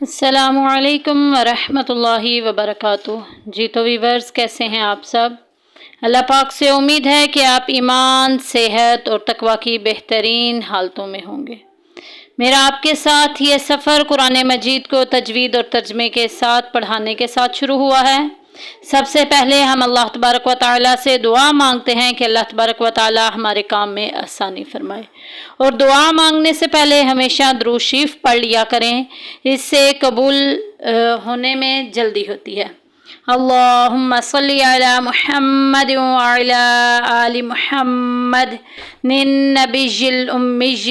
السلام علیکم ورحمۃ اللہ وبرکاتہ۔ جی تو ویورز، کیسے ہیں آپ سب؟ اللہ پاک سے امید ہے کہ آپ ایمان، صحت اور تقوی کی بہترین حالتوں میں ہوں گے۔ میرا آپ کے ساتھ یہ سفر قرآن مجید کو تجوید اور ترجمے کے ساتھ پڑھانے کے ساتھ شروع ہوا ہے۔ سب سے پہلے ہم اللہ تبارک و تعالیٰ سے دعا مانگتے ہیں کہ اللہ تبارک و تعالیٰ ہمارے کام میں آسانی فرمائے، اور دعا مانگنے سے پہلے ہمیشہ درود شریف پڑھ لیا کریں، اس سے قبول ہونے میں جلدی ہوتی ہے۔ اللہم صلی علی محمد وعلی آل محمد النبی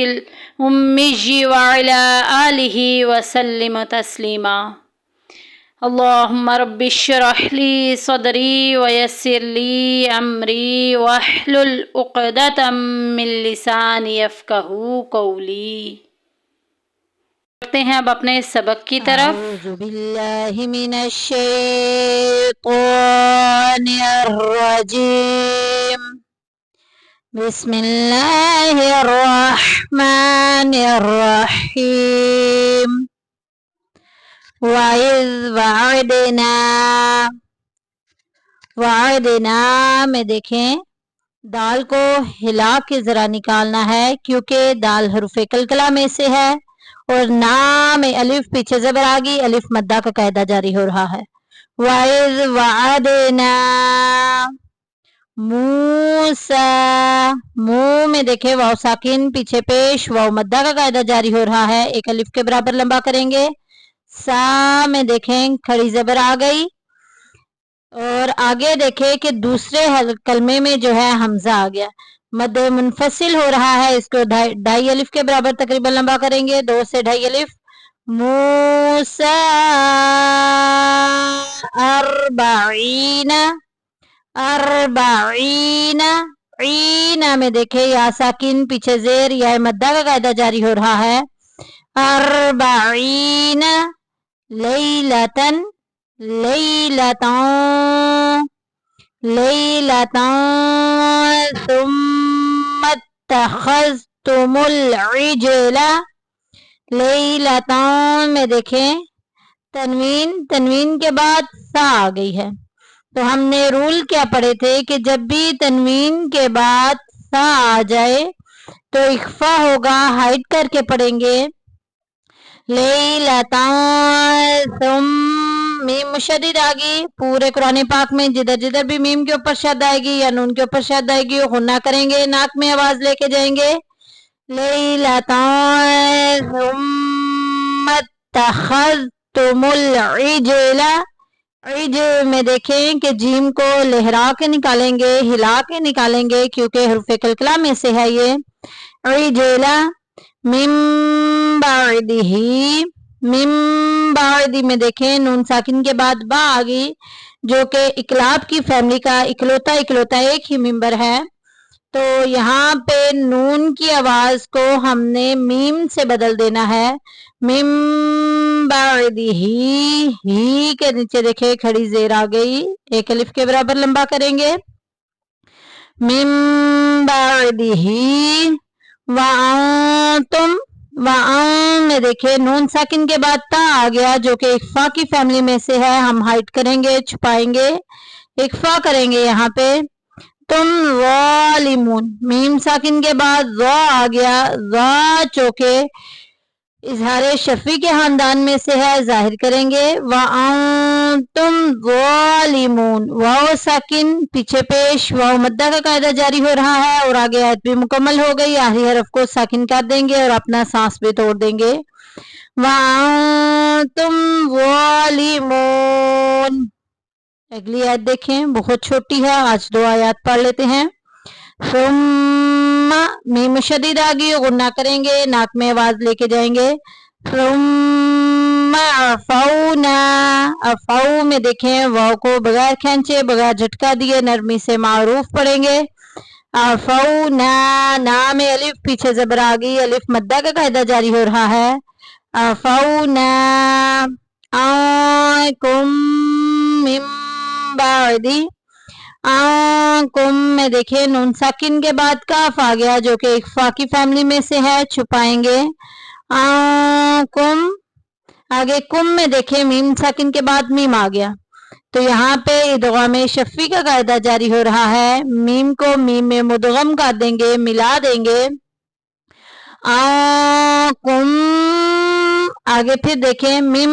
الامی وعلی آلہ وسلم تسلیما۔ اللہم رب اشرح لی صدری ویسر لی امری واحلل عقدۃ من لسانی یفقہوا قولی۔ بڑھتے ہیں اب اپنے سبق کی طرف۔ اعوذ باللہ من الشیطان الرجیم، بسم اللہ الرحمن الرحیم۔ وَإِذْ وعدنا میں دیکھیں دال کو ہلا کے ذرا نکالنا ہے، کیونکہ دال حروف قلقلہ میں سے ہے، اور نا میں الف پیچھے زبر آگی، الف مدہ کا قاعدہ جاری ہو رہا ہے۔ وَإِذْ وعدنا موسیٰ، منہ میں دیکھیں واو ساکن پیچھے پیش، واو مدہ کا قاعدہ جاری ہو رہا ہے، ایک الف کے برابر لمبا کریں گے۔ سا میں دیکھیں کھڑی زبر آ گئی، اور آگے دیکھیں کہ دوسرے کلمے میں جو ہے حمزہ آ گیا، مد منفصل ہو رہا ہے، اس کو ڈھائی الف کے برابر تقریباً لمبا کریں گے، 2 سے ڈھائی الف۔ موسیٰ اربعین، عین میں دیکھیں یا ساکن پیچھے زیر یا مدہ کا قاعدہ جاری ہو رہا ہے۔ اربعین لیلتن، ثم اتخذتم العجل، لیلتان میں دیکھیں تنوین کے بعد سا آ گئی ہے، تو ہم نے رول کیا پڑھے تھے کہ جب بھی تنوین کے بعد سا آ جائے تو اخفا ہوگا، ہائڈ کر کے پڑھیں گے۔ لیلتان، ثم میم مشدد آ گئی، پورے قرآن پاک میں جدھر جدھر بھی میم کے اوپر شد آئے گی یا نون کے اوپر شد آئے گی، غنہ کریں گے، ناک میں آواز لے کے جائیں گے۔ لیلتان ثم اتخذتم العجل، عجل میں دیکھیں کہ جیم کو لہرا کے نکالیں گے، ہلا کے نکالیں گے، کیونکہ حروف قلقلہ میں سے ہے یہ۔ عجل من بعدہ میں دیکھیں نون ساکن کے بعد با آگئی، جو کہ اقلاب کی فیملی کا اکلوتا ایک ہی ممبر ہے، تو یہاں پہ نون کی آواز کو ہم نے میم سے بدل دینا ہے۔ من بعدہ، ہی کے نیچے دیکھیں کھڑی زیر آ گئی، ایک الف کے برابر لمبا کریں گے۔ من بعدہ وَأَنْتُمْ، میں دیکھیں نون ساکن کے بعد تا آ گیا، جو کہ اخفا کی فیملی میں سے ہے، ہم ہائٹ کریں گے، چھپائیں گے، اخفا کریں گے یہاں پہ۔ تم ظالمون، میم ساکن کے بعد ظا آ گیا، ظا چونکہ اظہار شفوی کے خاندان میں سے ہے، ظاہر کریں گے۔ وَأَنْتُمْ ظَالِمُونَ، واو ساکن پیچھے پیش، واو مدہ کا قاعدہ جاری ہو رہا ہے، اور آگے آیت بھی مکمل ہو گئی، آخری حرف کو ساکن کر دیں گے اور اپنا سانس بھی توڑ دیں گے۔ وَأَنْتُمْ ظَالِمُونَ، اگلی آیت دیکھیں بہت چھوٹی ہے، آج 2 آیات پڑھ لیتے ہیں۔ ثم میم شدید آگئی، غنہ کریں گے، ناک میں آواز لے کے جائیں گے۔ ثم عفونا، عفو میں دیکھیں واو کو بغیر کھینچے بغیر جھٹکا دیے نرمی سے معروف پڑھیں گے۔ عفونا، نا میں الف پیچھے زبر آگئی، الف مدہ کا قاعدہ جاری ہو رہا ہے۔ عفونا عنکم من بعد، آنکم میں دیکھیں نون ساکن کے بعد کاف آ گیا، جو کہ اخفا کی فیملی میں سے ہے، چھپائیں گے۔ آنکم आगे कुम में देखें मीम साकिन के बाद मीम आ गया, तो यहाँ पे इदगाम शफी का कायदा जारी हो रहा है। मीम को मीम में मुदगम कर देंगे, मिला देंगे। कुम, आगे फिर देखें मीम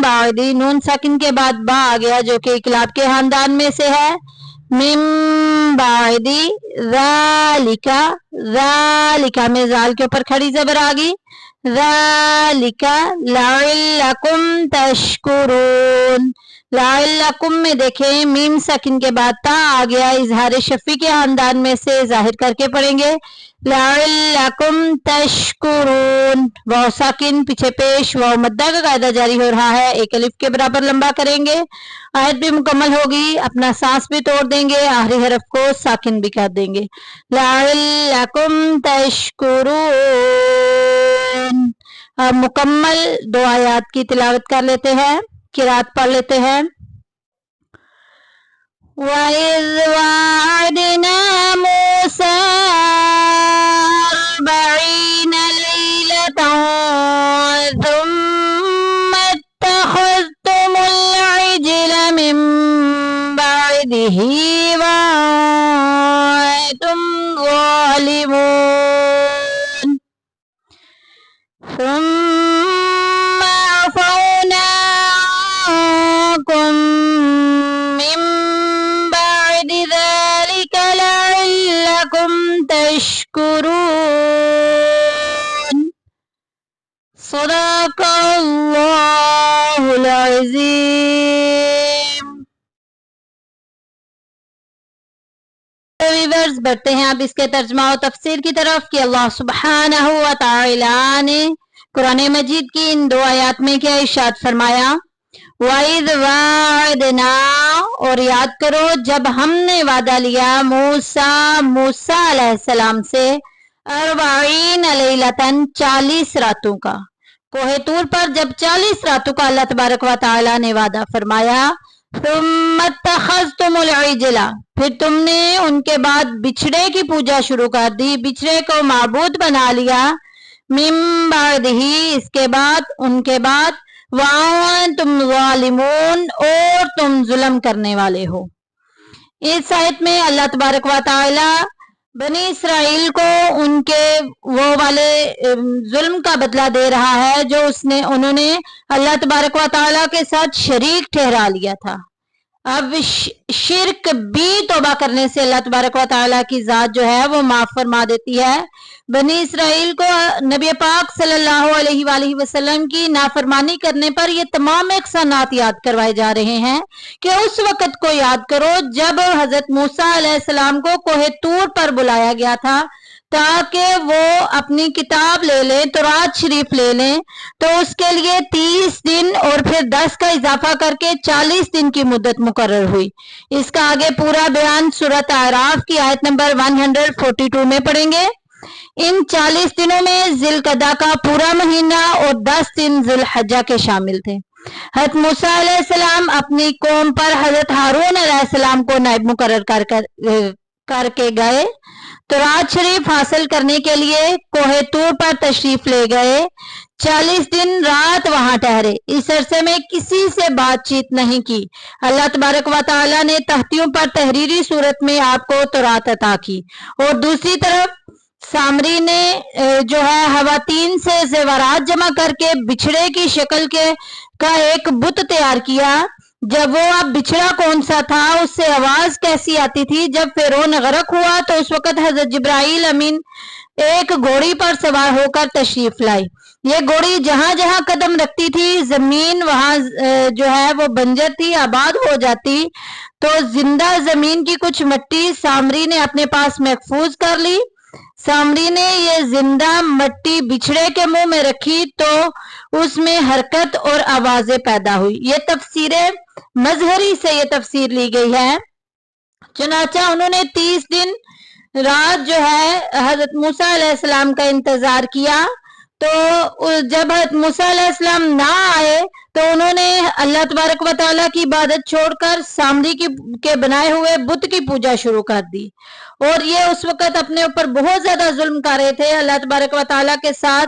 बादी नून साकिन के बाद बा आ गया जो कि इकलाब के खानदान में से है। मीम बादी ज़ालिका, ज़ालिका में जाल के ऊपर खड़ी जबर आ गई। ज़ालिका लअल्लकुम तशकुरून, लअल्लकुम में देखें मीम साकिन के बाद ता आ गया, इजहार शफी के खानदान में से जाहिर करके पढ़ेंगे। लअल्लकुम तशकुरून, वाव साकिन पीछे पेश वाव मद्दा का कायदा जारी हो रहा है, एक अलिफ के बराबर लंबा करेंगे। आयत भी मुकम्मल होगी, अपना सांस भी तोड़ देंगे, आखिरी हरफ को साकिन भी कर देंगे। लअल्लकुम तशकुरून। अब मुकम्मल दो आयात की तिलावत कर लेते हैं, किरात पढ़ लेते हैं। वइज़ वअदना मूसा 40 लैलतन थुम्मा इत्तखज़्तुमुल इज्ल मिन बअदिही वअंतुम ज़ालिमून थुम्मा अफ़ौना अन्कुम मिन बअदि ज़ालिका लअल्लकुम तशकुरून। सदक़ल्लाहुल अज़ीम। व्यूअर्स, बढ़ते हैं अब इसके तर्जमा और तफसीर की तरफ कि अल्लाह सुब्हानहू व तआला ने कुरान मजीद की इन दो आयात में क्या इरशाद फरमाया। वइज़ वअदना, और याद करो जब हमने वादा लिया मूसा अलैहिस्सलाम से 40 लैलतन 40 रातों का, कोहे तूर पर जब 40 रातों का अल्लाह तबारक व तआला ने वादा फरमाया। तुम इत्तखज़्तुमुल इज्ला, फिर तुमने उनके बाद बिछड़े की पूजा शुरू कर दी, बिछड़े को माबूद बना लिया। मिन बअदिही, इसके बाद उनके बाद, वअंतुम ज़ालिमून, और तुम जुल्म करने वाले हो। इस आयत में अल्लाह तबारक व तआला बनी इसराइल को उनके वो वाले जुल्म का बदला दे रहा है जो उन्होंने अल्लाह तबारक व तआला के साथ शरीक ठहरा लिया था। अब शिरक भी तौबा करने से अल्लाह तबारक व तआला की जात जो है वो माफ फरमा देती है। बनी इसराइल को नबी पाक सल्लल्लाहु अलैहि वसल्लम की नाफरमानी करने पर ये तमाम एहसानात याद करवाए जा रहे हैं कि उस वक़्त को याद करो जब हजरत मूसा अलैहिस्सलाम को कोहे तूर पर बुलाया गया था ताकि वो अपनी किताब ले लें, तौरात शरीफ ले लें, तो उसके लिए 30 दिन और फिर 10 का इजाफा करके 40 दिन की मुद्दत मुकर्रर हुई। इसका आगे पूरा बयान सूरत आराफ की आयत नंबर 142 में पढ़ेंगे। इन 40 दिनों में जिलकदा का पूरा महीना और 10 दिन जिलहज्जा के शामिल थे। हज़रत मूसा अलैहिस्सलाम अपनी कौम पर हज़रत हारून अलैहिस्सलाम को नायब मुकर्रर करके गए। तौरात शरीफ हासिल करने के लिए कोहे तूर पर तशरीफ ले गए। 40 दिन रात वहां ठहरे। इस अरसे में किसी से बातचीत नहीं की। अल्लाह तबारक व तआला ने तख्तियों पर तहरीरी सूरत में आपको तौरात अता की, और दूसरी तरफ सामरी ने जो है हवातीन से ज़ेवरात जमा करके बिछड़े की शक्ल का एक बुत तैयार किया। जब वो अब बिछड़ा कौन सा था, उससे आवाज कैसी आती थी। जब फिरौन गरक हुआ तो उस वक्त हजरत जिब्राइल अमीन एक घोड़ी पर सवार होकर तशरीफ लाई। ये घोड़ी जहां जहां कदम रखती थी जमीन वहां जो है वो बंजर थी, आबाद हो जाती। तो जिंदा जमीन की कुछ मिट्टी सामरी ने अपने पास महफूज कर ली। सामरी ने ये जिंदा मिट्टी बिछड़े के मुंह में रखी तो उसमें हरकत और आवाजें पैदा हुई। ये तफसीरें मजहरी से ये तफसीर ली गई है। चुनाचा उन्होंने 30 दिन रात जो है हजरत मूसा अलैहिस्सलाम का इंतजार किया। तो जब हजरत मूसा अलैहिस्सलाम ना आए तो उन्होंने اللہ तबारक व तआला की इबादत छोड़कर सामरी के बनाए हुए बुत की पूजा शुरू कर दी। और ये उस वक्त अपने ऊपर बहुत ज्यादा जुल्म कर रहे थे, अल्लाह तबारक व तआला के साथ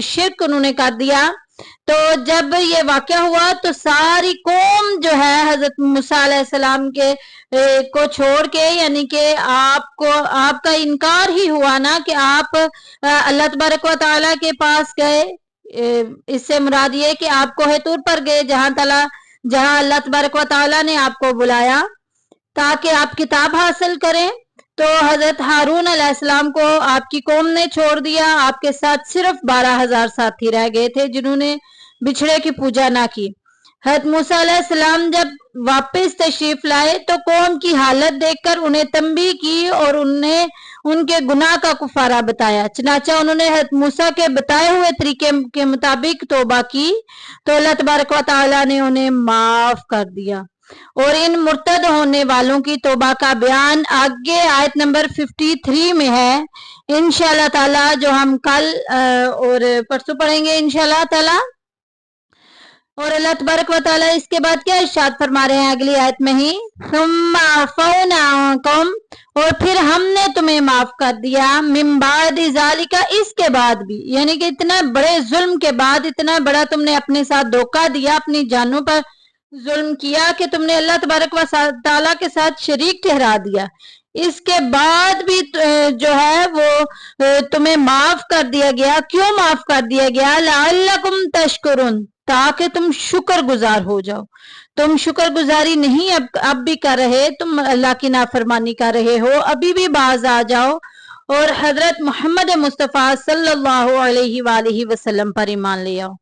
शिर्क उन्होंने कर दिया। तो जब ये वाक़या हुआ तो सारी कौम जो है हजरत मूसा अलैहिस्सलाम के को छोड़ के, यानी कि आपका इनकार ही हुआ ना कि आप अल्लाह तबारक व तआला के पास गए, इससे मुराद ये कि आप कोहे तूर पर गए जहां अल्लाह तबारक व तआला ने आपको बुलाया ताकि आप किताब हासिल करें। तो हजरत हारून अलैहिस्सलाम को आपकी कौम ने छोड़ दिया, आपके साथ सिर्फ 12,000 साथी रह गए थे जिन्होंने बिछड़े की पूजा ना की। हजरत मूसा अलैहिस्सलाम जब वापस तशरीफ लाए तो कौम की हालत देखकर उन्हें तंबीह की और उनके गुनाह का कुफारा बताया। चनाचा उन्होंने हजरत मूसा के बताए हुए तरीके के मुताबिक तौबा की तो अल्लाह तबारक व तआला ने उन्हें माफ कर दिया। और इन मुर्तद होने वालों की तौबा का बयान आगे आयत नंबर 53 में है इंशाअल्लाह ताला, जो हम कल और परसों पढ़ेंगे इंशाअल्लाह ताला। और अल्लाह तबारक व तआला इसके बाद क्या इरशाद फरमा रहे हैं अगली आयत में ही, सुम्मा अफ़ौना अन्कुम, और फिर हमने तुम्हें माफ कर दिया, मिन बादि ज़ालिका, इसके बाद भी, यानी कि इतना बड़े जुल्म के बाद, इतना बड़ा तुमने अपने साथ धोखा दिया, अपनी जानों पर जुल्म किया कि तुमने अल्लाह तबारक व तआला के साथ शरीक ठहरा दिया, इसके बाद भी जो है वो तुम्हें माफ कर दिया गया। क्यों माफ कर दिया गया? लअल्लकुम तशकुरुन, ताकि तुम शुक्र गुजार हो जाओ। तुम शुक्र गुजारी नहीं अब भी कर रहे, तुम अल्लाह की नाफरमानी कर रहे हो, अभी भी बाज आ जाओ और हजरत मोहम्मद मुस्तफ़ा सल्लल्लाहु अलैहि वसल्लम पर ईमान ले आओ।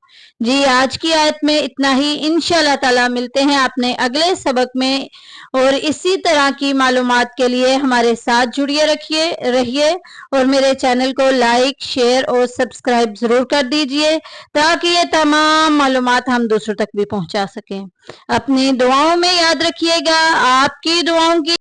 जी आज की आयत में इतना ही, इंशाअल्लाह ताला मिलते हैं अपने अगले सबक में। और इसी तरह की मालूमात के लिए हमारे साथ जुड़िए रहिए और मेरे चैनल को लाइक, शेयर और सब्सक्राइब जरूर कर दीजिए ताकि ये तमाम मालूमात हम दूसरों तक भी पहुंचा सकें। अपनी दुआओं में याद रखिएगा, आपकी दुआओं की